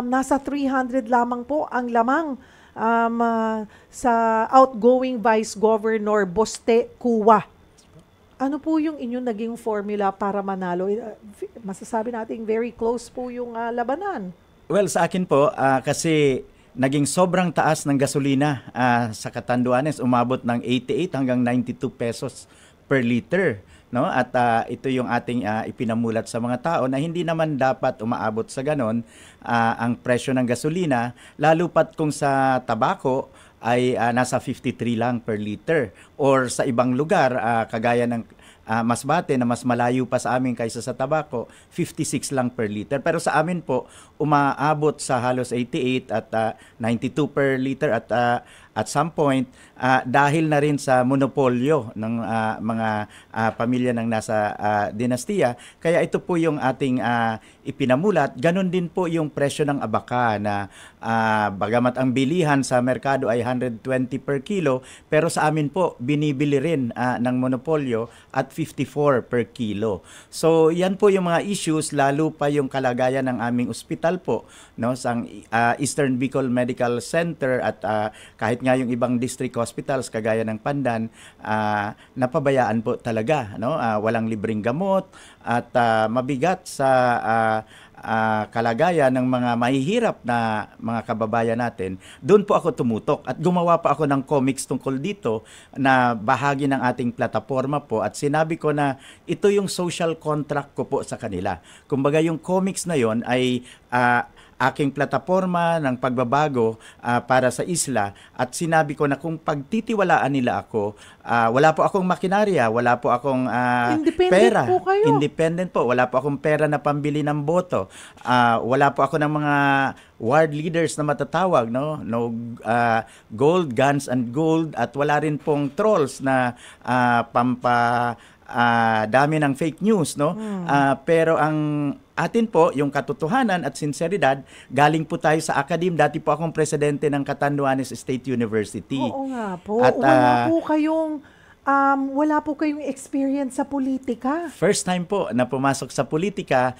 nasa 300 lamang po ang lamang sa outgoing Vice Governor Boste Cuwa. Ano po yung inyong naging formula para manalo? Masasabi natin very close po yung labanan. Well, sa akin po, kasi naging sobrang taas ng gasolina sa Catanduanes, umabot ng 88 hanggang 92 pesos per liter. No? At ito yung ating ipinamulat sa mga tao na hindi naman dapat umaabot sa ganon ang presyo ng gasolina, lalo pat kung sa tabako ay nasa 53 lang per liter. Or sa ibang lugar, kagaya ng Masbate na mas malayo pa sa amin kaysa sa tabako, 56 lang per liter. Pero sa amin po, umaabot sa halos 88 at 92 per liter at some point, dahil na rin sa monopolyo ng mga pamilya ng nasa dinastiya. Kaya ito po yung ating ipinamulat. Ganon din po yung presyo ng abaka na bagamat ang bilihan sa merkado ay 120 per kilo, pero sa amin po binibili rin ng monopolyo at 54 per kilo. So yan po yung mga issues, lalo pa yung kalagayan ng aming ospital po, no, sa Eastern Bicol Medical Center at kahit nga yung ibang district hospitals kagaya ng Pandan, napabayaan po talaga, no? Walang libreng gamot at mabigat sa kalagayan ng mga mahihirap na mga kababayan natin. Doon po ako tumutok at gumawa pa ako ng comics tungkol dito na bahagi ng ating plataforma po, at sinabi ko na ito yung social contract ko po sa kanila. Kumbaga yung comics na yon ay aking plataforma ng pagbabago para sa isla, at sinabi ko na kung pagtitiwalaan nila ako, wala po akong makinarya, wala po akong pera. Po kayo. Independent po. Wala po akong pera na pambili ng boto. Wala po ako ng mga ward leaders na matatawag, no? No gold, guns and gold, at wala rin pong trolls na dami ng fake news, no? Pero ang atin po, yung katotohanan at sinseridad, galing po tayo sa academe. Dati po akong presidente ng Catanduanes State University. Oo nga po. At, wala po kayong experience sa politika. First time po na pumasok sa politika,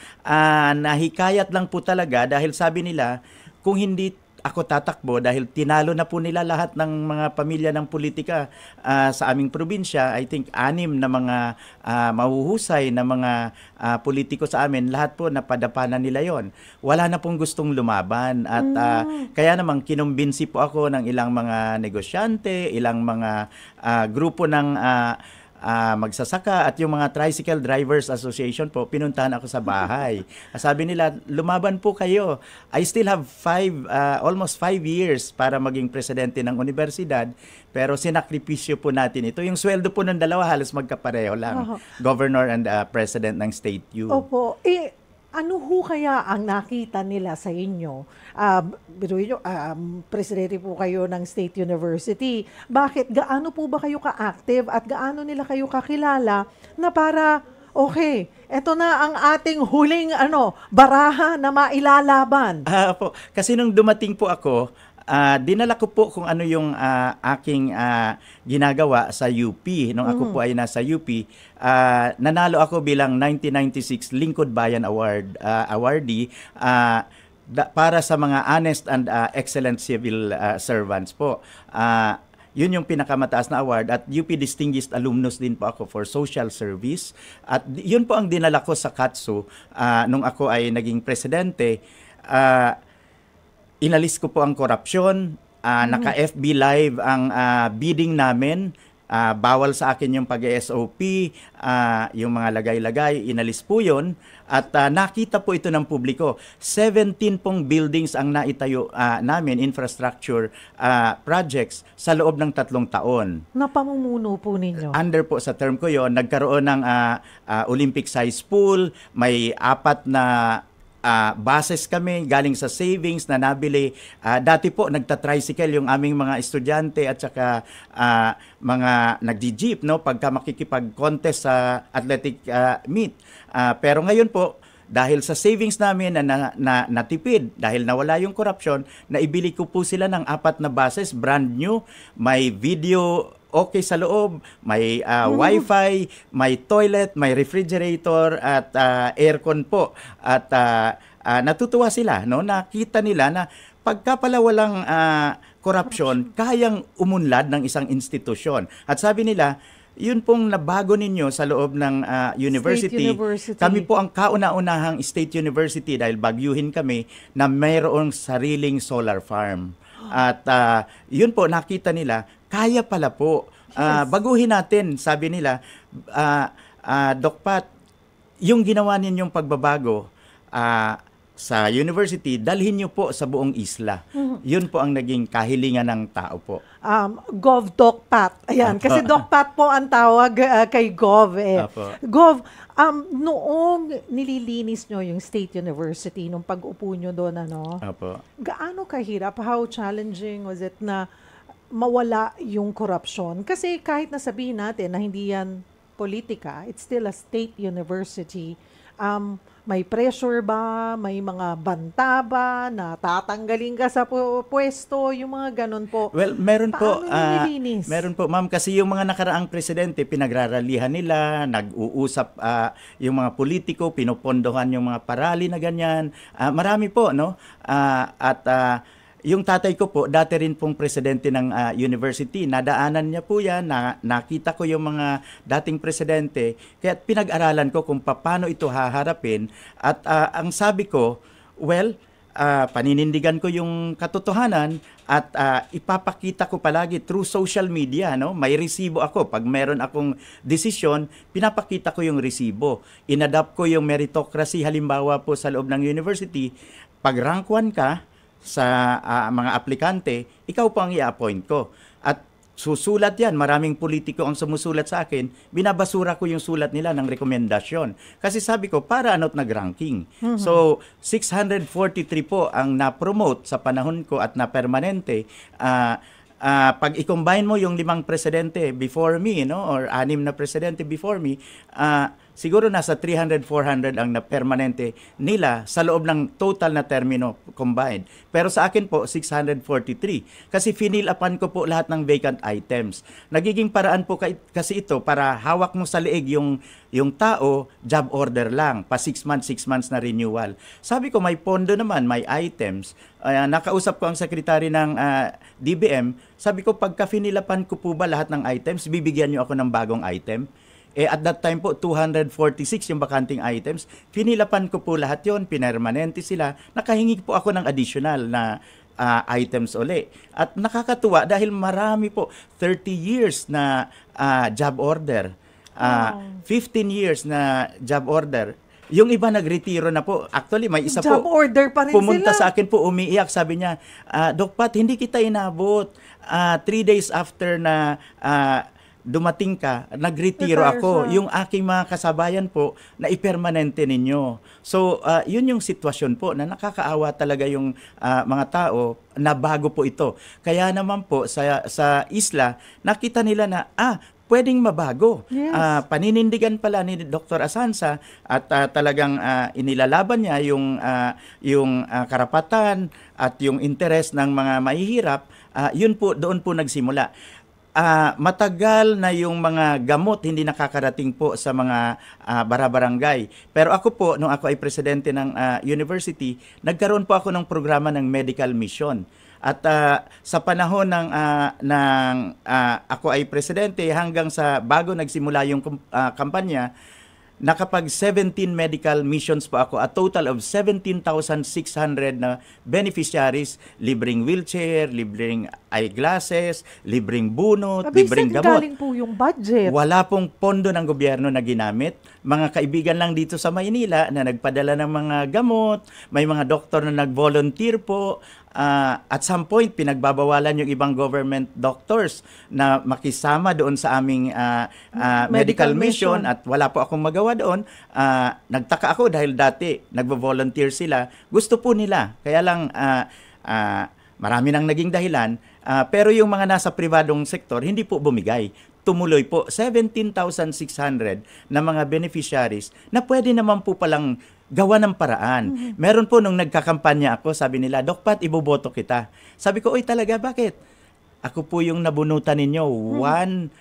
nahikayat lang po talaga dahil sabi nila, kung hindi ako tatakbo, dahil tinalo na po nila lahat ng mga pamilya ng politika sa aming probinsya. I think 6 na mga mahuhusay na mga politiko sa amin, lahat po napadapanan nila yon. Wala na pong gustong lumaban at kaya naman kinumbinsi po ako ng ilang mga negosyante, ilang mga grupo ng magsasaka at yung mga Tricycle Drivers Association po, pinuntahan ako sa bahay. Sabi nila, lumaban po kayo. I still have almost 5 years para maging presidente ng universidad, pero sinakripisyo po natin ito. Yung sweldo po ng dalawa halos magkapareho lang. Governor and President ng State U. Opo. Ano ho kaya ang nakita nila sa inyo? Biruin nyo, presidente po kayo ng State University. Bakit? Gaano po ba kayo ka-active at gaano nila kayo kakilala na para, okay, eto na ang ating huling baraha na mailalaban? Kasi nung dumating po ako, dinala ko po kung ano yung aking ginagawa sa UP. Nung ako po ay nasa UP, nanalo ako bilang 1996 Lingkod Bayan awardee para sa mga honest and excellent civil servants po. Yun yung pinakamataas na award, at UP Distinguished Alumnus din po ako for social service. At yun po ang dinala ko sa KATSU nung ako ay naging presidente. Inalis ko po ang korupsyon, naka-FB live ang bidding namin, bawal sa akin yung pag-SOP, yung mga lagay-lagay, inalis po yun. At nakita po ito ng publiko. 17 pong buildings ang naitayo namin, infrastructure projects, sa loob ng 3 taon. Napamumuno po ninyo? Under po sa term ko yon, nagkaroon ng Olympic-size pool, may 4 na bases kami galing sa savings na nabili. Dati po nagta-tricycle yung aming mga estudyante at saka mga nagji-jeep, no, pagka makikipag-contest sa athletic meet. Pero ngayon po, dahil sa savings namin na natipid, dahil nawala yung corruption, naibili ko po sila ng 4 na bases, brand new, may video okay sa loob, may wifi, may toilet, may refrigerator at aircon po. At natutuwa sila, no? Nakita nila na pagka pala walang korupsyon, kayang umunlad ng isang institusyon. At sabi nila, yun pong nabago ninyo sa loob ng university. Kami po ang kauna-unahang state university dahil bagyuhin kami na mayroong sariling solar farm. At yun po, nakita nila, kaya pala po. Baguhin natin, sabi nila, Doc Pat, yung ginawa ninyong pagbabago sa university, dalhin niyo po sa buong isla. Yun po ang naging kahilingan ng tao po. Gov Doc Pat. Ayan, kasi Doc Pat po ang tawag kay Gov. Gov, noong nililinis nyo yung State University, nung pag-upo nyo doon, gaano kahirap? How challenging was it na mawala yung korupsyon? Kasi kahit nasabihin natin na hindi yan politika, it's still a state university. May pressure ba? May mga banta ba? Na tatanggalin ka sa pwesto? Yung mga ganun po. Well, meron po. Paano nililinis? Meron po, ma'am. Kasi yung mga nakaraang presidente, pinagraralihan nila, nag-uusap yung mga politiko, pinupondohan yung mga parali na ganyan. Marami po, no? Yung tatay ko po, dati rin pong presidente ng university. Nadaanan niya po yan, nakita ko yung mga dating presidente. Kaya pinag-aralan ko kung paano ito haharapin. At ang sabi ko, paninindigan ko yung katotohanan at ipapakita ko palagi through social media. No? May resibo ako. Pag meron akong desisyon, pinapakita ko yung resibo. Inadapt ko yung meritocracy. Halimbawa po sa loob ng university, pag rank 1 ka, sa mga aplikante, ikaw po ang i-appoint ko. At susulat yan, maraming politiko ang sumusulat sa akin, binabasura ko yung sulat nila ng rekomendasyon. Kasi sabi ko, para ano't nag-ranking. So, 643 po ang na-promote sa panahon ko at na-permanente. Pag i-combine mo yung 5 presidente before me, no, or 6 na presidente before me, siguro nasa 300, 400 ang na-permanente nila sa loob ng total na termino combined. Pero sa akin po, 643. Kasi finilapan ko po lahat ng vacant items. Nagiging paraan po kasi ito para hawak mo sa leeg yung tao, job order lang. Pa 6 months na renewal. Sabi ko, may pondo naman, may items. Nakausap ko ang sekretary ng DBM. Sabi ko, pagka finilapan ko po ba lahat ng items, bibigyan niyo ako ng bagong item? At that time po, 246 yung bakanting items. Finilapan ko po lahat yon, pinermanente sila. Nakahingi po ako ng additional na items uli. At nakakatuwa dahil marami po, 30 years na job order, 15 years na job order. Yung iba nagretiro na po. Actually, may isa job po. Order pa rin pumunta sila. sa akin po, umiiyak. Sabi niya, Doc Pat, hindi kita inabot. 3 days after na dumating ka, nagretiro ako. Yung aking mga kasabayan po, na ipermanente ninyo. So, yun yung sitwasyon po na nakakaawa talaga yung mga tao na bago po ito. Kaya naman po, sa isla, nakita nila na, pwedeng mabago. Yes. Paninindigan pala ni Dr. Asanza at talagang inilalaban niya yung karapatan at yung interes ng mga mahihirap. Yun po, doon po nagsimula. Matagal na yung mga gamot hindi nakakarating po sa mga barabarangay. Pero ako po, nung ako ay presidente ng university, nagkaroon po ako ng programa ng medical mission. At sa panahon ng ako ay presidente hanggang sa bago nagsimula yung kampanya, nakapag 17 medical missions po ako, a total of 17,600 na beneficiaries, libreng wheelchair, libreng eyeglasses, libreng bunot, libreng gamot. Galing po yung budget. Wala pong pondo ng gobyerno na ginamit. Mga kaibigan lang dito sa Maynila na nagpadala ng mga gamot, may mga doktor na nag-volunteer po. At some point, pinagbabawalan yung ibang government doctors na makisama doon sa aming medical mission at wala po akong magawa doon. Nagtaka ako dahil dati nagvo-volunteer sila. Gusto po nila. Kaya lang marami nang naging dahilan. Pero yung mga nasa pribadong sektor, hindi po bumigay. Tumuloy po 17,600 na mga beneficiaries na pwede naman po palang gawa ng paraan. Meron po nung nagkakampanya ako, sabi nila, Doc Pat, iboboto kita. Sabi ko, oy talaga, bakit? Ako po yung nabunutan ninyo. 1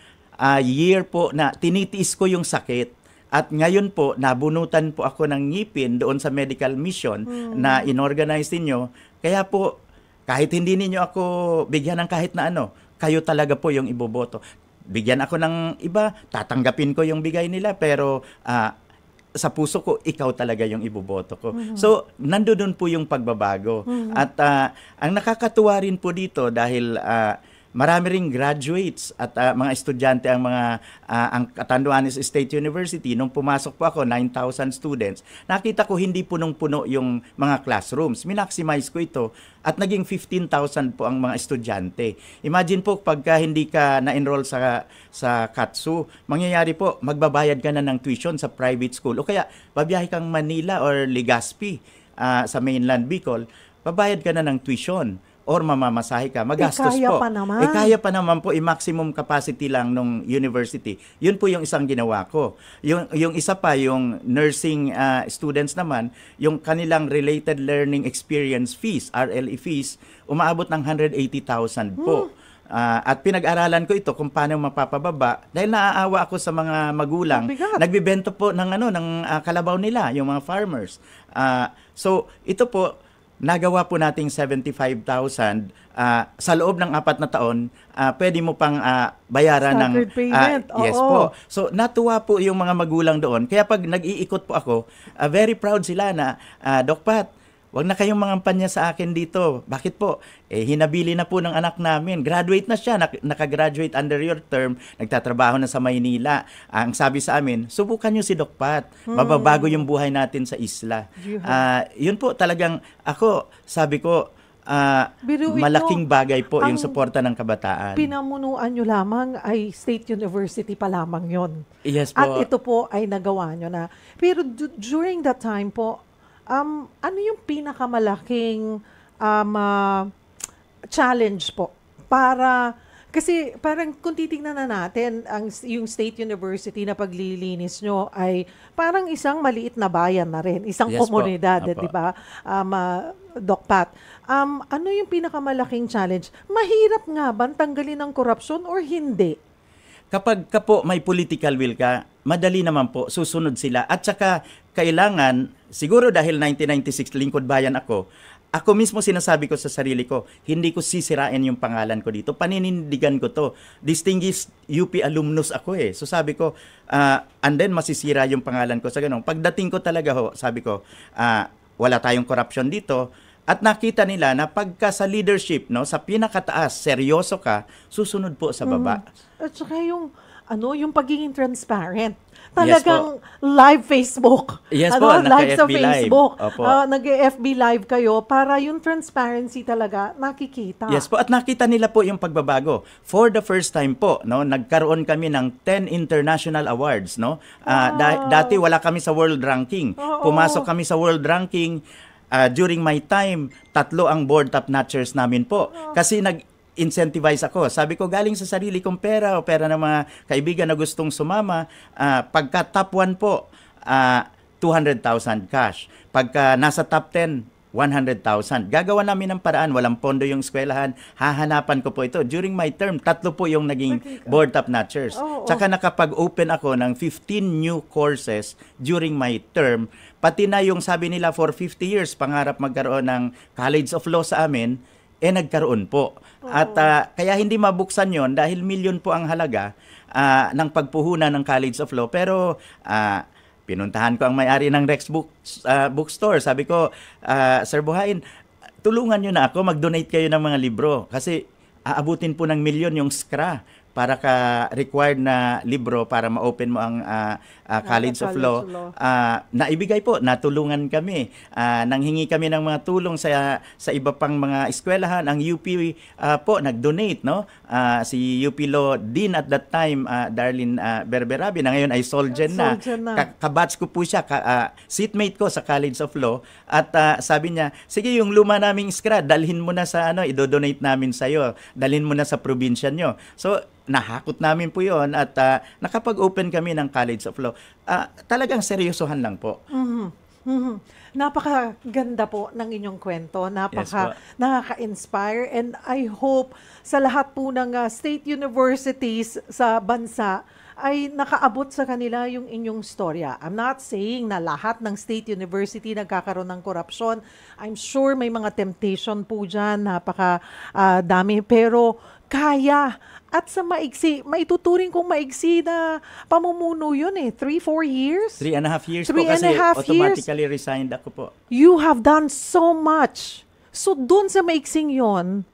year po na tinitiis ko yung sakit. At ngayon po, nabunutan po ako ng ngipin doon sa medical mission na inorganize ninyo. Kaya po, kahit hindi ninyo ako bigyan ng kahit na ano, kayo talaga po yung iboboto. Bigyan ako ng iba, tatanggapin ko yung bigay nila, pero sa puso ko, ikaw talaga yung iboboto ko. So, nandoon po yung pagbabago. At ang nakakatuwa rin po dito dahil marami ring graduates at mga estudyante ang Catanduanes State University. Nung pumasok po ako, 9,000 students, nakita ko hindi punong-puno yung mga classrooms. Minaximize ko ito at naging 15,000 po ang mga estudyante. Imagine po, pagka hindi ka na-enroll sa KATSU, mangyayari po, magbabayad ka na ng tuition sa private school. O kaya, babiyahe kang Manila or Legazpi sa mainland Bicol, babayad ka na ng tuition or mamamasahe ka, magastos kaya po. pa naman. Kaya pa naman po, maximum capacity lang nung university. Yun po yung isang ginawa ko. Yung isa pa, yung nursing students naman, yung kanilang related learning experience fees, RLE fees, umaabot ng 180,000 po. At pinag-aralan ko ito kung paano mapapababa dahil naaawa ako sa mga magulang. Nagbibento po ng kalabaw nila, yung mga farmers. So, ito po, nagawa po nating 75,000 sa loob ng 4 na taon, pwede mo pang bayaran ng payment. Yes po. So natuwa po yung mga magulang doon. Kaya pag nag-iikot po ako, very proud sila na Doc Pat, wag na kayong mangampanya sa akin dito. Bakit po? Hinabili na po ng anak namin. Graduate na siya. Nakagraduate under your term. Nagtatrabaho na sa Maynila. Ang sabi sa amin, subukan nyo si Doc Pat. Mababago yung buhay natin sa isla. Yun po talagang ako, sabi ko, malaking bagay po yung suporta ng kabataan. Pinamunuan nyo lamang ay State University pa lamang yon. Yes po. At ito po ay nagawa nyo na. Pero during that time po, ano yung pinakamalaking challenge po para kasi parang kung titingnan na natin yung State University na paglilinis nyo ay parang isang maliit na bayan na rin, isang komunidad, di ba? Doc Pat, ano yung pinakamalaking challenge? Mahirap nga ba tanggalin ang korupsyon or hindi? Kapag po may political will ka, madali naman po, susunod sila. At saka kailangan, siguro dahil 1996 lingkod bayan ako mismo sinasabi ko sa sarili ko, hindi ko sisirain yung pangalan ko dito. Paninindigan ko to. Distinguished UP alumnus ako eh. So sabi ko, and then masisira yung pangalan ko sa ganun. Pagdating ko talaga sabi ko, wala tayong corruption dito. At nakita nila na pagka sa leadership, no, sa pinakataas, seryoso ka, susunod po sa baba. At saka yung pagiging transparent. Talagang live Facebook. Yes po, live sa FB Facebook. Live. Nag-FB live kayo para yung transparency talaga nakikita. Yes po, at nakita nila po yung pagbabago. For the first time po, no, nagkaroon kami ng 10 international awards, no. Dati wala kami sa world ranking. Pumasok kami sa world ranking. During my time, 3 ang board top notchers namin po. Kasi incentivize ako. Sabi ko, galing sa sarili kong pera o pera ng mga kaibigan na gustong sumama. Pagka top 1 po, 200,000 cash. Pagka nasa top 10, 100,000. Gagawa namin ng paraan. Walang pondo yung eskwelahan. Hahanapan ko po ito. During my term, 3 po yung naging board top notchers. Tsaka nakapag-open ako ng 15 new courses during my term. Pati na yung sabi nila for 50 years, pangarap magkaroon ng College of Law sa amin, nagkaroon po. At kaya hindi mabuksan yon dahil milyon po ang halaga ng pagpuhunan ng College of Law. Pero pinuntahan ko ang may-ari ng Rex Bookstore. Sabi ko, Sir Buhain, tulungan nyo na ako, mag-donate kayo ng mga libro. Kasi aabutin po ng milyon yung SCRA para ka required na libro para ma-open mo ang College of Law. Naibigay po, natulungan kami. Nanghingi kami ng mga tulong sa iba pang mga eskwelahan. Ang UP po nag-donate, no? Si UP Law Dean at that time, Darlene Berberabi, na ngayon ay Solgen na. Kabatch ko po siya, seatmate ko sa College of Law. At sabi niya, sige, yung luma naming SCRA, dalhin mo na sa idodonate namin sa'yo. Dalhin mo na sa probinsya nyo. So, nahakot namin po yon at nakapag-open kami ng College of Law. Talagang seryosohan lang po. Napakaganda po ng inyong kwento. Nakaka-inspire, and I hope sa lahat po ng state universities sa bansa ay nakaabot sa kanila yung inyong storya. I'm not saying na lahat ng state university nagkakaroon ng korupsyon. I'm sure may mga temptation po dyan, napaka dami, pero kaya. At sa maigsi, maituturing kong maigsi na pamumuno yun 3-4 years? 3.5 years po Three and kasi a half years. automatically resigned ako po. You have done so much. So, dun sa maiksing yon,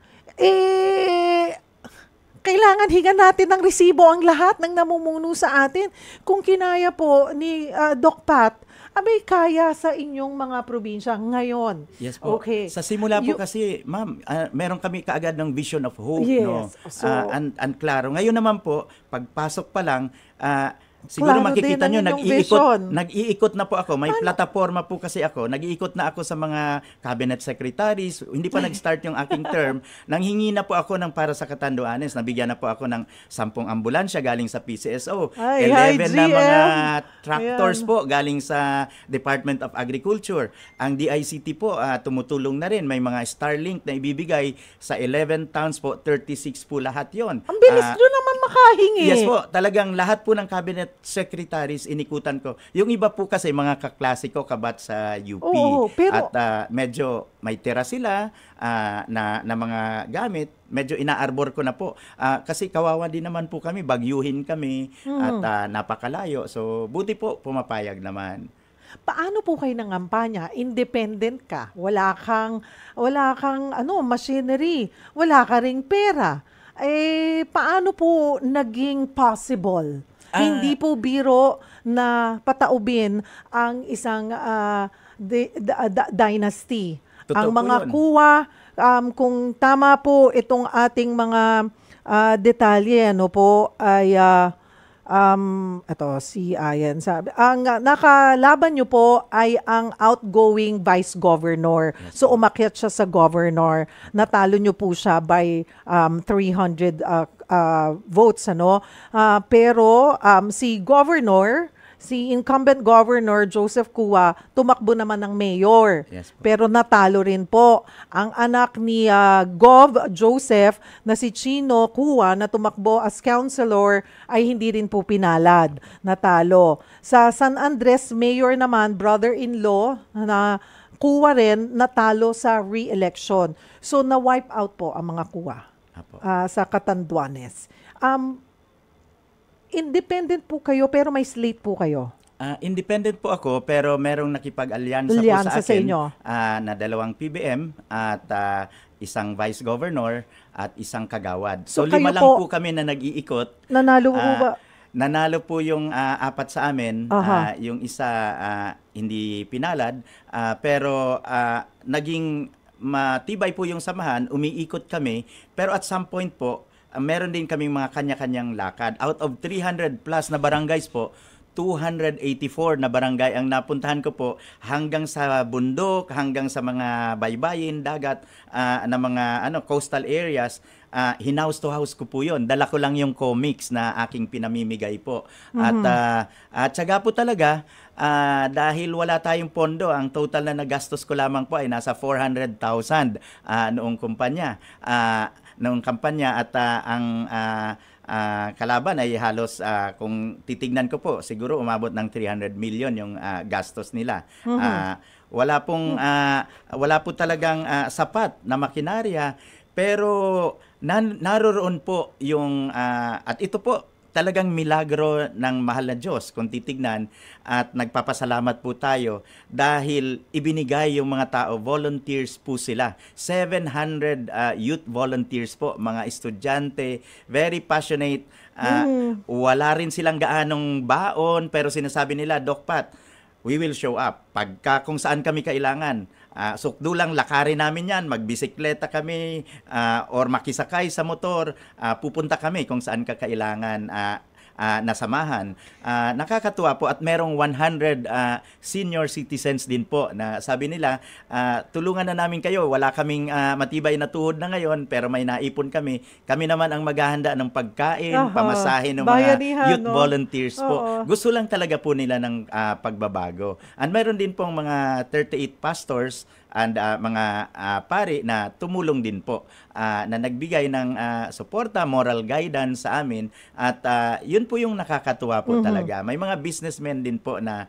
kailangan higan natin ng resibo ang lahat ng namumuno sa atin. Kung kinaya po ni Doc Pat, abay kaya sa inyong mga probinsya ngayon. Yes po. Okay. Sa simula po kasi, ma'am, meron kami kaagad ng vision of hope. Yes. No? So, and klaro. Ngayon naman po, pagpasok pa lang, siguro klaro makikita din nyo, ang inyong vision. nag-iikot na po ako. May plataforma po kasi ako. Nag-iikot na ako sa mga cabinet secretaries. Hindi pa nag-start yung aking term. Nanghingi na po ako ng para sa Catanduanes. Nabigyan na po ako ng 10 ambulansya galing sa PCSO. Ay, 11 na GM. mga tractors Ayan. po galing sa Department of Agriculture. Ang DICT po, tumutulong na rin. May mga Starlink na ibibigay sa 11 towns po. 36 po lahat yon. Ang bilis nyo naman makahingi. Yes po, talagang lahat po ng cabinet secretaries inikutan ko. Yung iba po kasi mga kaklase ko kabat sa UP. Oo, pero- at medyo may tira sila na mga gamit. Medyo inaarbor ko na po. Kasi kawawa din naman po kami, bagyuhin kami at napakalayo. So buti po pumapayag naman. Paano po kayo nangampanya? Independent ka. Wala kang machinery. Wala ka ring pera. Paano po naging possible? Hindi po biro na pataubin ang isang dynasty. Totoo Ang po mga yun. kuwa, kung tama po itong ating mga detalye, ano po, ay ito, si Ayan sabi, ang nakalaban nyo po ay ang outgoing vice governor. So umakyat siya sa governor. Natalo nyo po siya by 300 votes, ano. Pero si incumbent governor Joseph Kua tumakbo naman ng mayor. Yes po. Pero natalo rin po. Ang anak ni Gov. Joseph na si Chino Kua na tumakbo as councilor ay hindi rin po pinalad. Natalo. Sa San Andres mayor naman, brother-in-law na Kua rin, natalo sa re-election. So na-wipe out po ang mga Kua Apo. sa Catanduanes. Independent po kayo pero may slate po kayo. Independent po ako pero merong nakipag-alyansa po Alyansa sa sa akin inyo. na 2 PBM at isang vice governor at isang kagawad. So So 5 kayo lang po- po kami na nag-iikot. Nanalo po ba? Nanalo po yung 4 sa amin, Aha. yung isa hindi pinalad, pero naging matibay po yung samahan, umiikot kami, pero at some point po, meron din kaming mga kanya-kanyang lakad. Out of 300 plus na barangays po, 284 na barangay ang napuntahan ko po hanggang sa bundok, hanggang sa mga baybayin, dagat, na mga coastal areas. Hinouse to house ko po yun. Dala ko lang yung comics na aking pinamimigay po. At tsaga po talaga, dahil wala tayong pondo, ang total na nagastos ko lamang po ay nasa 400,000 noong kampanya at ang kalaban ay halos kung titignan ko po siguro umabot ng 300 million yung gastos nila. Wala po talagang sapat na makinarya pero naroroon po yung at ito po talagang milagro ng mahal na Diyos kung titignan at nagpapasalamat po tayo dahil ibinigay yung mga tao, volunteers po sila. 700 youth volunteers po, mga estudyante, very passionate. Wala rin silang gaanong baon pero sinasabi nila, Doc Pat, we will show up. Pagka kung saan kami kailangan, sukdo lang, lakarin namin yan, magbisikleta kami or makisakay sa motor, pupunta kami kung saan kakailangan nasamahan. Nakakatuwa po at merong 100 senior citizens din po na sabi nila, tulungan na namin kayo, wala kaming matibay na tuhod na ngayon pero may naipon kami. Kami naman ang maghahanda ng pagkain, pamasahe ng mga Bayanihan, youth no? volunteers po. Oo. Gusto lang talaga po nila ng pagbabago. And meron din pong mga 38 pastors and mga pari na tumulong din po, na nagbigay ng suporta, moral guidance sa amin, at yun po yung nakakatuwa po talaga. May mga businessmen din po na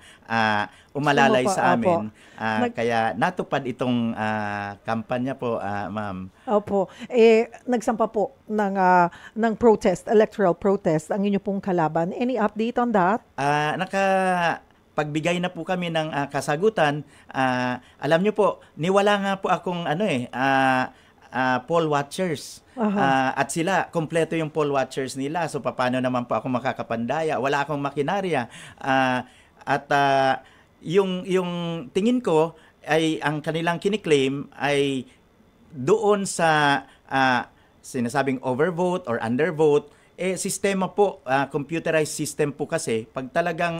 umalalay sa amin, kaya natupad itong kampanya po, ma'am. Opo. Nagsampa po ng protest, electoral protest, ang inyo pong kalaban. Any update on that? Pagbigay na po kami ng kasagutan. Alam nyo po, niwala nga po akong poll watchers. At sila, kompleto yung poll watchers nila. So, paano naman po ako makakapandaya? Wala akong makinarya. Yung tingin ko, ay ang kanilang kiniklaim ay doon sa sinasabing overvote or undervote, sistema po, computerized system po kasi, pag talagang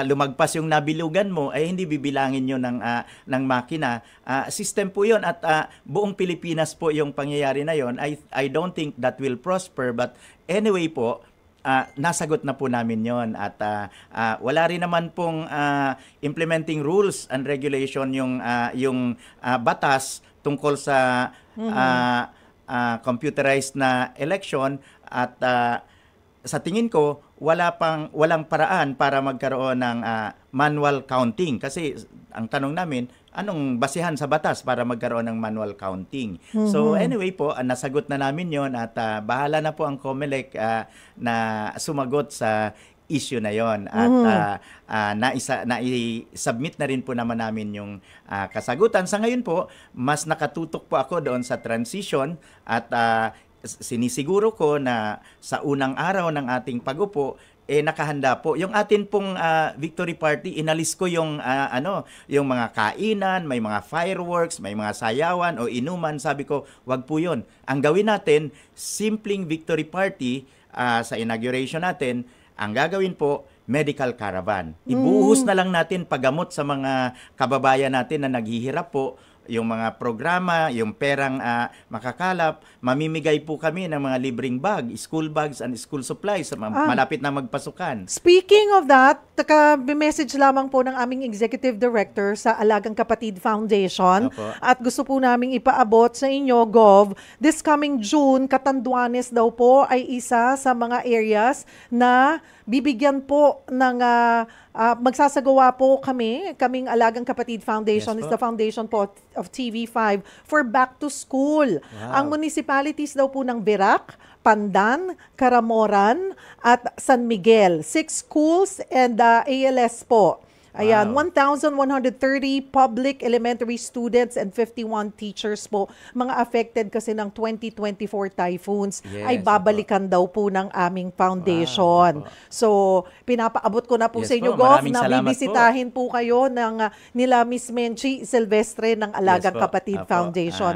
lumagpas yung nabilugan mo, ay hindi bibilangin nyo ng makina. System po yun, at buong Pilipinas po yung pangyayari na yun. I don't think that will prosper, but anyway po, nasagot na po namin yon, at wala rin naman pong implementing rules and regulation yung batas tungkol sa computerized na election, at sa tingin ko walang paraan para magkaroon ng manual counting, kasi ang tanong namin, anong basihan sa batas para magkaroon ng manual counting? So anyway po, nasagot na namin yon, at bahala na po ang COMELEC na sumagot sa issue na yon, at na-submit na rin po naman namin yung kasagutan. Sa ngayon po, mas nakatutok po ako doon sa transition, at sinisiguro ko na sa unang araw ng ating pag-upo, nakahanda po. Yung atin pong victory party, inalis ko yung yung mga kainan, may mga fireworks, may mga sayawan o inuman. Sabi ko, wag po yun. Ang gawin natin, simpleng victory party sa inauguration natin. Ang gagawin po, medical caravan. Ibuhos na lang natin paggamot sa mga kababayan natin na naghihirap po, yung mga programa, yung perang makakalap. Mamimigay po kami ng mga libreng bag, school bags and school supplies sa malapit na magpasukan. Speaking of that, message lamang po ng aming Executive Director sa Alagang Kapatid Foundation. Opo. At gusto po naming ipaabot sa inyo, Gov, this coming June, Catanduanes daw po ay isa sa mga areas na bibigyan po ng magsasagawa po kaming Alagang Kapatid Foundation, Yes is po. the foundation po of TV5 for back to school. Wow. Ang municipalities daw po ng Virac, Pandan, Caramoran at San Miguel. 6 schools and ALS po. Ayan, Wow. 1,130 public elementary students and 51 teachers po. Mga affected kasi ng 2024 typhoons Yes, ay babalikan daw po ng aming foundation. Wow, opo. So, pinapaabot ko na po Yes sa inyo, po, Gov, maraming na salamat bibisitahin po kayo ng nila Miss Menchi Silvestre ng Alagang Yes po. Kapatid Opo. Foundation.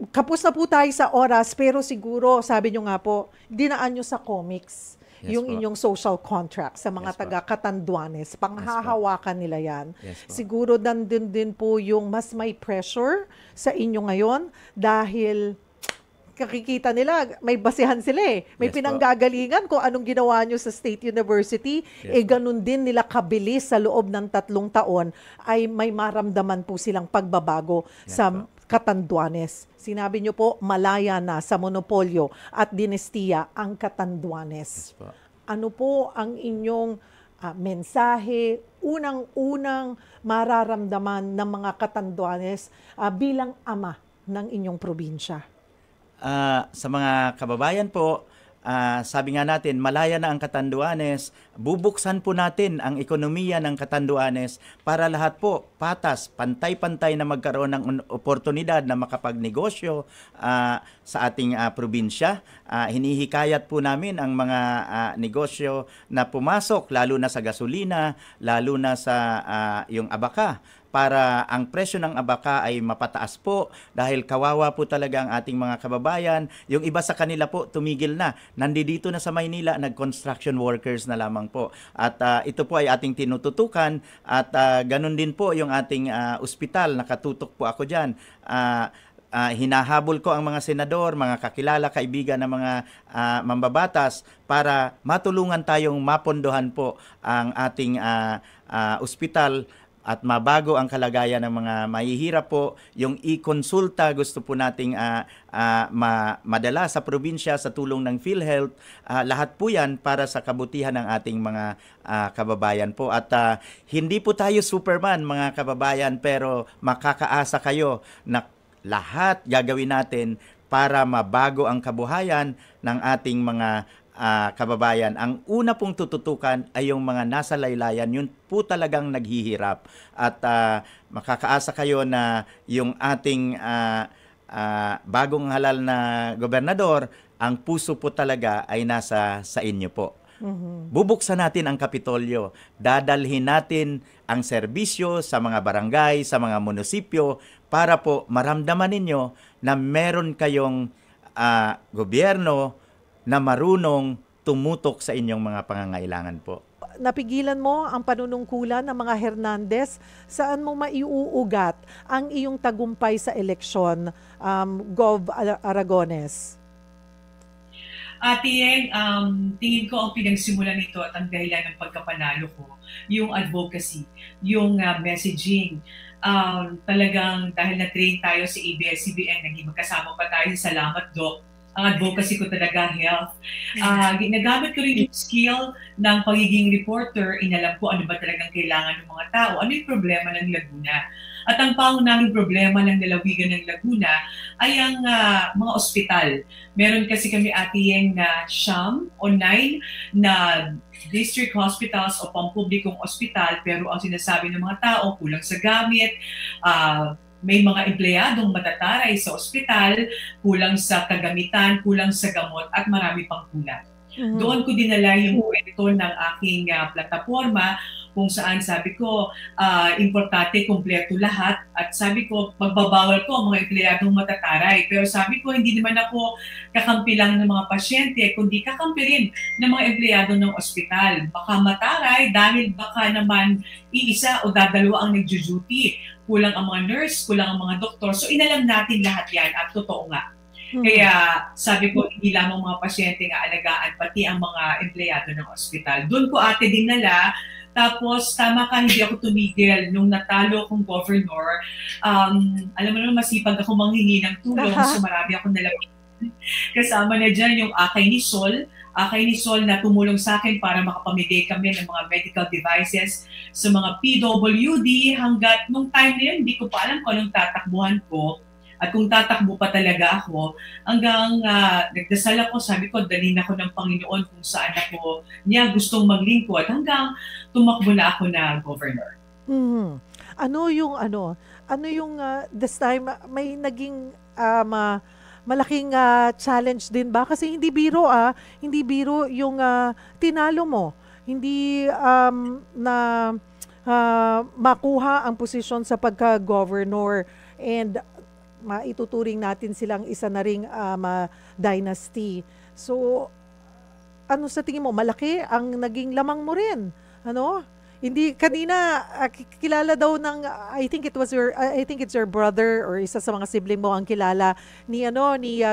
Kapos na po tayo sa oras, pero siguro, sabi nyo nga po, dinaan nyo sa comics. Yes Yung po. inyong social contract sa mga Yes po. taga-Catanduanes, panghahawakan nila yan. Yes po. Siguro nandun din po yung mas may pressure sa inyo ngayon dahil kakikita nila, may basihan sila eh. May Yes po. pinanggagalingan kung anong ginawa nyo sa State University, Yes po. ganun din nila kabilis sa loob ng 3 taon ay may maramdaman po silang pagbabago Yes sa po. Catanduanes. Sinabi nyo po, malaya na sa monopolyo at dinestiya ang Catanduanes. Yes po. Ano po ang inyong mensahe, unang-unang mararamdaman ng mga Catanduanes bilang ama ng inyong probinsya? Sa mga kababayan po, sabi nga natin, malaya na ang Catanduanes, bubuksan po natin ang ekonomiya ng Catanduanes para lahat po patas, pantay-pantay na magkaroon ng oportunidad na makapagnegosyo sa ating probinsya. Hinihikayat po namin ang mga negosyo na pumasok, lalo na sa gasolina, lalo na sa yung abaka, para ang presyo ng abaka ay mapataas po dahil kawawa po talaga ang ating mga kababayan. Yung iba sa kanila po tumigil na. Nandito na sa Maynila, nag-construction workers na lamang po. At ito po ay ating tinututukan at ganun din po yung ating ospital. Nakatutok po ako dyan. Hinahabol ko ang mga senador, mga kakilala, kaibigan ng mga mambabatas para matulungan tayong mapondohan po ang ating ospital at mabago ang kalagayan ng mga mahihirap po. Yung e-consulta gusto po nating madala sa probinsya sa tulong ng PhilHealth. Lahat po yan para sa kabutihan ng ating mga kababayan po. At hindi po tayo Superman mga kababayan, pero makakaasa kayo na lahat gagawin natin para mabago ang kabuhayan ng ating mga kababayan. Ang una pong tututukan ay yung mga nasa laylayan, yun po talagang naghihirap. At makakaasa kayo na yung ating bagong halal na gobernador, ang puso po talaga ay nasa sa inyo po. Bubuksan natin ang Kapitolyo. Dadalhin natin ang serbisyo sa mga barangay, sa mga munisipyo, para po maramdaman ninyo na meron kayong gobyerno na marunong tumutok sa inyong mga pangangailangan po. Napigilan mo ang panunungkulan ng mga Hernandez. Saan mo maiuugat ang iyong tagumpay sa eleksyon, Gov. Aragones? Ate, tingin ko ang pinagsimulan nito at ang dahilan ng pagkapanalo ko, yung advocacy, yung messaging. Talagang dahil na-train tayo sa ABS-CBN, naging magkasama pa tayo, salamat Doc. Ang advocacy ko talaga, health. Ginagamit ko rin yung skill ng pagiging reporter. Inalam ko ano ba talagang kailangan ng mga tao. Ano yung problema ng Laguna? At ang pangunahing problema ng lalawigan ng Laguna ay ang mga ospital. Meron kasi kami atiyeng na 9 o 9 na district hospitals o pampublikong ospital, pero ang sinasabi ng mga tao, kulang sa gamit, may mga empleyadong matataray sa ospital, kulang sa kagamitan, kulang sa gamot, at marami pang kulang. Doon ko dinala yung kwento ng aking plataforma kung saan sabi ko, importante, kumpleto lahat. At sabi ko, magbabawal ko ang mga empleyadong matataray. Pero sabi ko, hindi naman ako kakampi lang ng mga pasyente, kundi kakampi rin ng mga empleyado ng ospital. Baka mataray dahil baka naman iisa o dadalawa ang nagjo-duty. Kulang ang mga nurse, kulang ang mga doktor. So inalam natin lahat yan at totoo nga. Kaya sabi ko, hindi lamang mga pasyente nga alagaan, pati ang mga empleyado ng ospital. Doon ko ate dinala. Tapos, tama ka, hindi ako tumigil. Nung natalo akong governor, alam mo naman, masipag ako manghingi ng tulong. So marami akong nalapitan. Kasama na dyan yung Akay ni Sol. Akay ni Sol na tumulong sa akin para makapamigay kami ng mga medical devices sa mga PWD hanggat nung time na yun, hindi ko pa alam kung anong tatakbuhan ko. At kung tatakbo pa talaga ako, hanggang nagdasal ako, sabi ko, dalhin ako ng Panginoon kung saan ako niya gustong maglingkod hanggang tumakbo na ako na governor. Ano yung this time may naging malaking challenge din ba? Kasi hindi biro yung tinalo mo. Hindi na makuha ang posisyon sa pagka-governor, and maituturing natin silang isa na ring dynasty. So, ano sa tingin mo? Malaki ang naging lamang mo rin. Ano? Hindi kanina kilala daw ng I think it's your brother or isa sa mga sibling mo ang kilala ni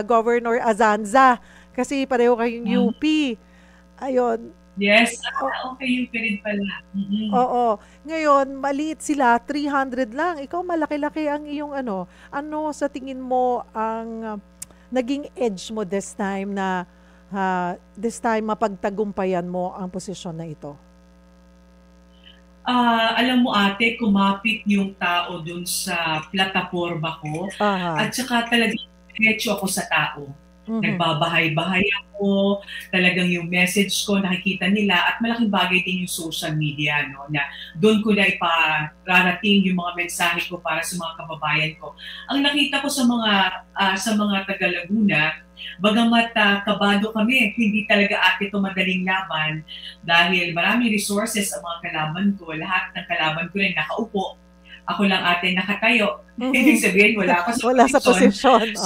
Governor Azanza kasi pareho kayong UP. Ayun. Yes, okay yung period pala. Oo. Ngayon, maliit sila, 300 lang. Ikaw, malaki-laki ang iyong ano. Ano sa tingin mo ang naging edge mo this time na mapagtagumpayan mo ang posisyon na ito? Alam mo ate, kumapit yung tao dun sa plataforma ko. At saka talagang diretso ako sa tao. Nagbabahay-bahay ako, talagang yung message ko nakikita nila, at malaking bagay din yung social media, no, na doon ko na ipararating yung mga mensahe ko para sa mga kababayan ko. Ang nakita ko sa mga taga Laguna, bagamat kabado kami, hindi talaga ate ito madaling laban dahil maraming resources ang mga kalaban ko. Lahat ng kalaban ko rin nakaupo. Ako lang ate nakatayo. Ibig sabihin wala sa posisyon.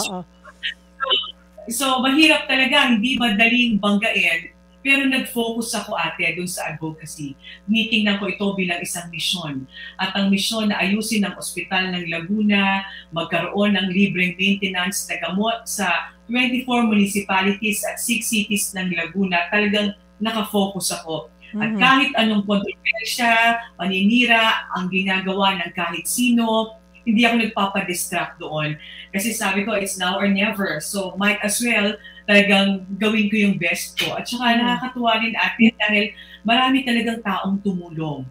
So, mahirap talaga, hindi madaling banggain, pero nag-focus ako ate doon sa advocacy. Tinitingnan ko ito bilang isang misyon. At ang misyon na ayusin ang ospital ng Laguna, magkaroon ng libreng maintenance na gamot sa 24 municipalities at 6 cities ng Laguna, talagang nakafocus ako. At kahit anong kontrobersya, paninira, ang ginagawa ng kahit sino, hindi ako nagpapadistract doon. Kasi sabi ko, it's now or never. So might as well talagang gawin ko yung best ko. At saka nakakatuwa rin atin dahil marami talagang taong tumulong.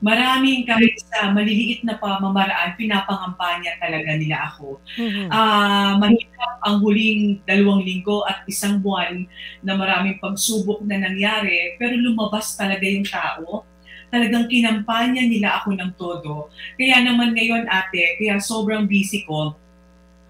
Maraming kahit sa maliliit na pamamaraan, pinapangampanya talaga nila ako. Mahirap ang huling 2 linggo at 1 buwan na maraming pagsubok na nangyari, pero lumabas talaga yung tao. Talagang kinampanya nila ako ng todo. Kaya naman ngayon ate, kaya sobrang busy ko,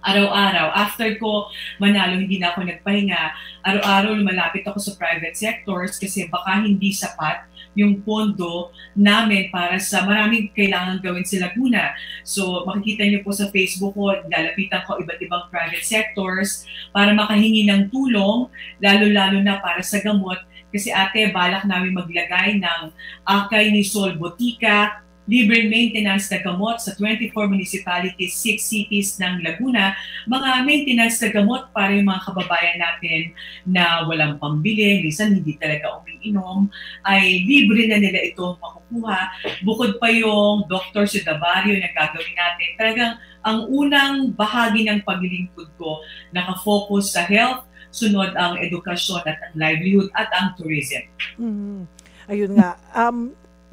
araw-araw, after ko manalo, hindi na ako nagpahinga. Araw-araw lumalapit ako sa private sectors kasi baka hindi sapat yung pondo namin para sa maraming kailangan gawin sa Laguna. So makikita niyo po sa Facebook ko, lalapitan ko iba't ibang private sectors para makahingi ng tulong, lalo-lalo na para sa gamot. Kasi ate, balak namin maglagay ng akay ni Sol Botica, libre maintenance na gamot sa 24 municipalities, 6 cities ng Laguna, mga maintenance na gamot para yung mga kababayan natin na walang pambili, minsan hindi talaga umiinom, ay libre na nila itong makukuha. Bukod pa yung Dr. Sudabario na gagawin natin. Talagang ang unang bahagi ng paglilingkod ko, nakafocus sa health, sunod ang edukasyon at ang livelihood at ang tourism. Ayun nga.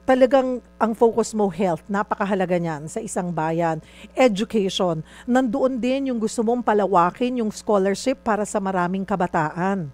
Talagang ang focus mo health, napakahalaga niyan sa isang bayan. Education, nandoon din yung gusto mong palawakin yung scholarship para sa maraming kabataan.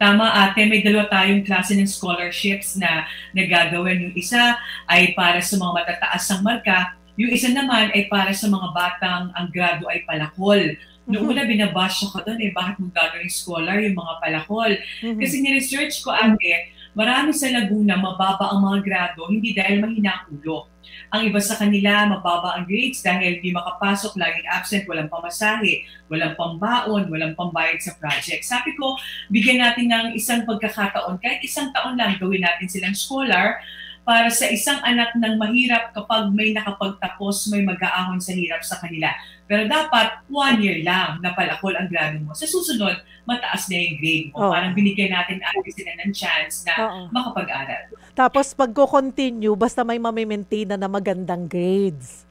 Tama ate, may 2 tayong klase ng scholarships na nagagawin. Yung isa ay para sa mga matataas ang marka, yung isa naman ay para sa mga batang ang grado ay palakol. Noong una binabash ko doon, bakit mong gagawin scholar yung mga palakol? Kasi ni-research ko ate, marami sa Laguna, mababa ang mga grado, hindi dahil mahina ang ulo. Ang iba sa kanila, mababa ang grades dahil di makapasok, laging absent, walang pamasahe, walang pambaon, walang pambayad sa project. Sabi ko, bigyan natin ng isang pagkakataon, kahit 1 taon lang, gawin natin silang scholar para sa isang anak ng mahirap kapag may nakapagtapos, may mag-aahon sa hirap sa kanila. Pero dapat 1 year lang na palakol ang grado mo. Sa susunod, mataas na yung grade mo. Parang binigyan natin sila ng chance na makapag-aral. Tapos pagko-continue, basta may mamimaintain na magandang grades.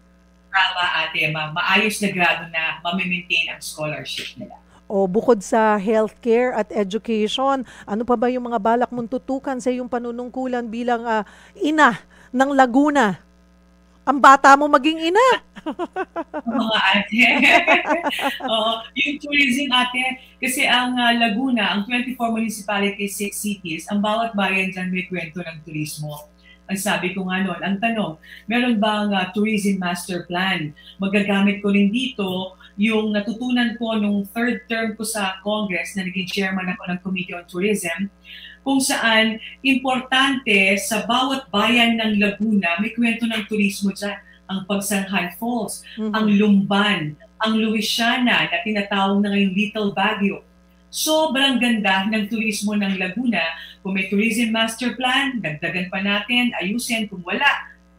Tama ate, maayos na grado na mamimaintain ang scholarship nila. O bukod sa healthcare at education, ano pa ba yung mga balak mong tutukan sa iyong panunungkulan bilang ina ng Laguna? Ang bata mo maging ina. Mga ate. Yung tourism ate, kasi ang Laguna, ang 24 municipalities, 6 cities, ang bawat bayan dyan may kwento ng turismo. Ang sabi ko nga noon, ang tanong, meron bang tourism master plan? Magagamit ko rin dito yung natutunan ko nung 3rd term ko sa Congress na naging chairman ako ng Committee on Tourism, kung saan importante sa bawat bayan ng Laguna, may kwento ng turismo dyan. Ang Pagsanhan Falls, ang Lumban, ang Luisiana na tinatawag na ngayong Little Baguio. Sobrang ganda ng turismo ng Laguna. Kung may tourism master plan, dagdagan pa natin, ayusin. Kung wala,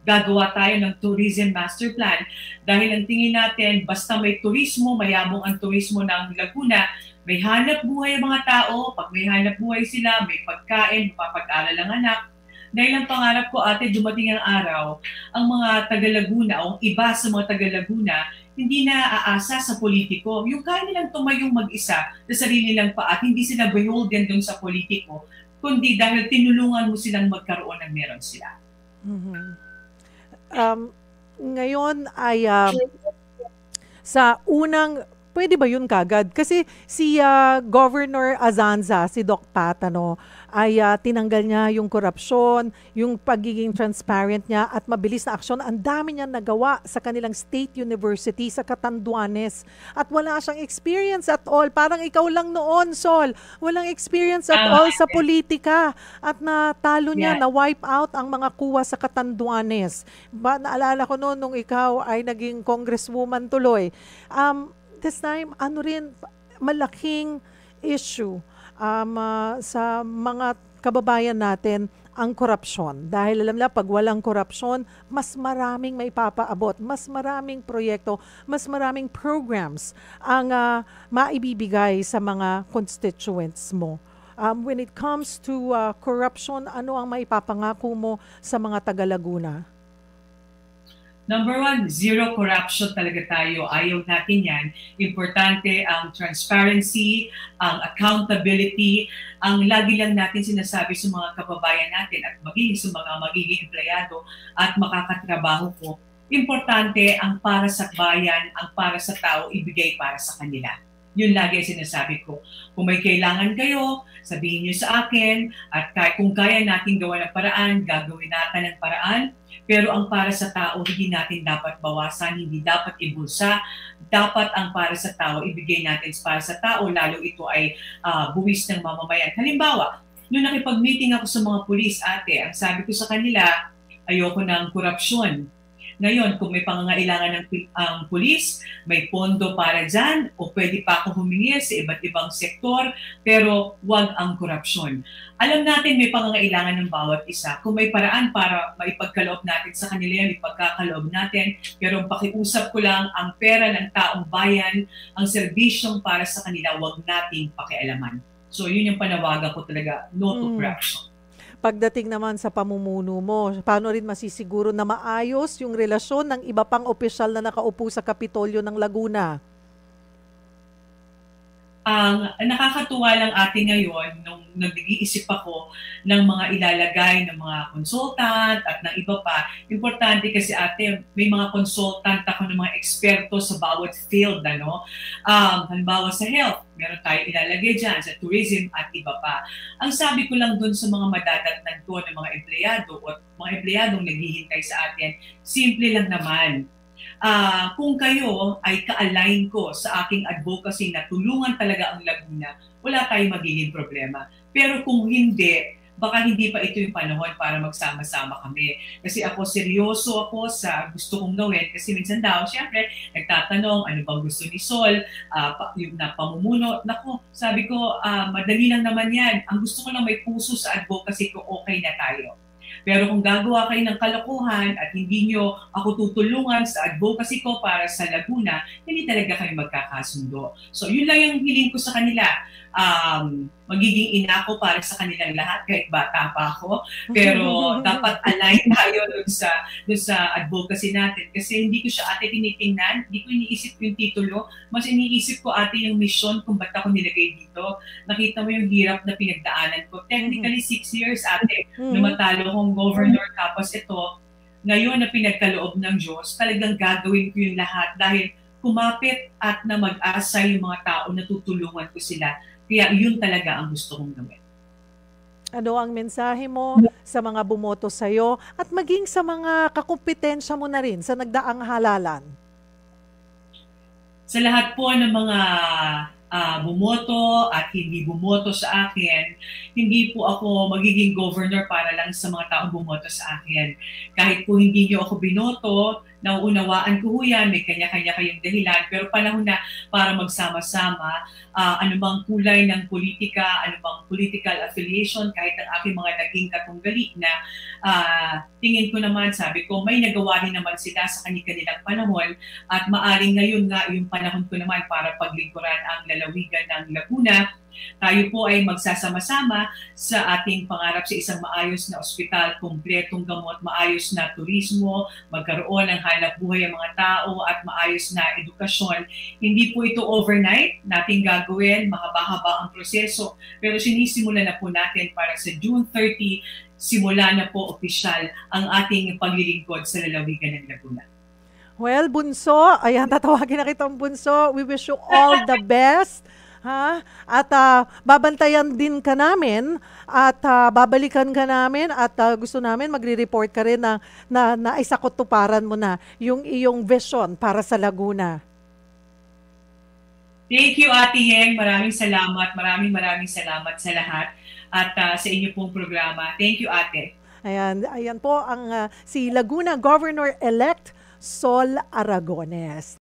gagawa tayo ng tourism master plan. Dahil ang tingin natin, basta may turismo, mayabong ang turismo ng Laguna, may hanap buhay ang mga tao. Pag may hanap buhay sila, may pagkain, mapapag-aral ang anak. Dahil ang pangarap ko ate, dumating ang araw, ang mga taga-Laguna o iba sa mga taga-Laguna, hindi na aasa sa politiko. Yung kaya nilang tumayong mag-isa sa sarili nilang paa at hindi sila beholden dun sa politiko, kundi dahil tinulungan mo silang magkaroon ng meron sila. Ngayon ay sa unang, pwede ba yun kagad? Kasi si Governor Azanza, si Doc Pat, ay tinanggal niya yung korupsyon, yung pagiging transparent niya at mabilis na aksyon. Ang dami niya nagawa sa kanilang state university sa Catanduanes. At wala siyang experience at all. Parang ikaw lang noon, Sol. Walang experience at all sa politika. At natalo niya, na-wipe out ang mga kuwa sa Catanduanes. Naalala ko noon nung ikaw ay naging congresswoman tuloy. This time, malaking issue sa mga kababayan natin ang korupsyon. Dahil alam nila, pag walang korupsyon, mas maraming may papaabot, mas maraming proyekto, mas maraming programs ang maibibigay sa mga constituents mo. When it comes to corruption, ano ang maipapangako mo sa mga taga Laguna? Number one, zero corruption talaga tayo. Ayaw natin yan. Importante ang transparency, ang accountability, ang lagi lang natin sinasabi sa mga kababayan natin at magiging sa mga magiging empleyado at makakatrabaho ko. Importante ang para sa bayan, ang para sa tao, ibigay para sa kanila. Yun lagi ang sinasabi ko. Kung may kailangan kayo, sabihin nyo sa akin at kung kaya natin gawa ng paraan, gagawin natin ng paraan. Pero ang para sa tao, hindi natin dapat bawasan, hindi dapat ibulsa. Dapat ang para sa tao, ibigay natin para sa tao, lalo ito ay buwis ng mamamayan. Halimbawa, nung nakipag-meeting ako sa mga pulis, ate, ang sabi ko sa kanila, ayoko ng korupsyon. Ngayon, kung may pangangailangan ng pulis, may pondo para dyan, o pwede pa ako humingi sa iba't ibang sektor, pero wag ang korupsyon. Alam natin may pangangailangan ng bawat isa. Kung may paraan para maipagkaloob natin sa kanila yan, ipagkakaloob natin, pero pakiusap ko lang, ang pera ng taong bayan, ang serbisyong para sa kanila, wag nating pakialaman. So yun yung panawagan ko talaga, no to corruption. Pagdating naman sa pamumuno mo, paano rin masisiguro na maayos yung relasyon ng iba pang opisyal na nakaupo sa Kapitolyo ng Laguna? Ang nakakatuwa lang atin ngayon nung nag-iisip ako ng mga ilalagay ng mga consultant at ng iba pa. Importante kasi ate, may mga consultant ako ng mga eksperto sa bawat field. Halimbawa sa health, meron tayo ilalagay dyan, sa tourism at iba pa. Ang sabi ko lang dun sa mga madadatnan ko ng mga empleyado o mga empleyadong naghihintay sa atin, simple lang naman. Kung kayo ay ka-align ko sa aking advocacy na tulungan talaga ang Laguna, wala tayong magiging problema. Pero kung hindi, baka hindi pa ito yung panahon para magsama-sama kami. Kasi ako, seryoso ako sa gusto kong gawin. Kasi minsan daw, syempre, nagtatanong, ano bang gusto ni Sol, yung na pamumuno. Naku, sabi ko, madali lang naman yan. Ang gusto ko lang may puso sa advocacy ko, okay na tayo. Pero kung gagawa kayo ng kalokohan at hindi nyo ako tutulungan sa advocacy ko para sa Laguna, hindi talaga kayo magkakasundo. So yun lang yung hiling ko sa kanila. Magiging ina ko para sa kanilang lahat kahit bata pa ako. Pero dapat align tayo dun sa advocacy natin. Kasi hindi ko siya ate tinitingnan, hindi ko iniisip yung titulo, mas iniisip ko ate yung mission kung ba't ako nilagay dito. Nakita mo yung hirap na pinagdaanan ko. Technically 6 years ate, namatalo kong governor tapos ito, ngayon na pinagkaloob ng Diyos, talagang gagawin ko yung lahat dahil kumapit at na mag-asa yung mga tao na tutulungan ko sila. Kaya yun talaga ang gusto kong gawin. Ano ang mensahe mo sa mga bumoto sa'yo at maging sa mga kakumpetensya mo na rin sa nagdaang halalan? Sa lahat po ng mga bumoto at hindi bumoto sa akin, hindi po ako magiging governor para lang sa mga taong bumoto sa akin. Kahit po hindi niyo ako binoto, nauunawaan ko yan, may kanya-kanya kayong dahilan, pero panahon na para magsama-sama, anumang kulay ng politika, anumang political affiliation, kahit ang aking mga naging katunggali na tingin ko naman, sabi ko, may nagawa rin naman sila sa kanilang panahon at maaring ngayon nga yung panahon ko naman para paglingkuran ang lalawigan ng Laguna. Tayo po ay magsasama-sama sa ating pangarap sa isang maayos na ospital, kumpletong gamot, maayos na turismo, magkaroon ng hanap buhay ang mga tao at maayos na edukasyon. Hindi po ito overnight natin gagawin, mahaba-haba ang proseso, pero sinisimulan na po natin para sa June 30, simula na po opisyal ang ating paglilingkod sa lalawigan ng Laguna. Well, Bunso, ayan, tatawagin na kitang Bunso. We wish you all the best. At babantayan din ka namin at babalikan ka namin at gusto namin magre-report ka rin na isakutuparan mo na yung iyong vision para sa Laguna. Thank you, Ate Yeng. Maraming salamat. Maraming salamat sa lahat at sa inyo pong programa. Thank you, Ate. Ayan po ang si Laguna Governor-elect Sol Aragones.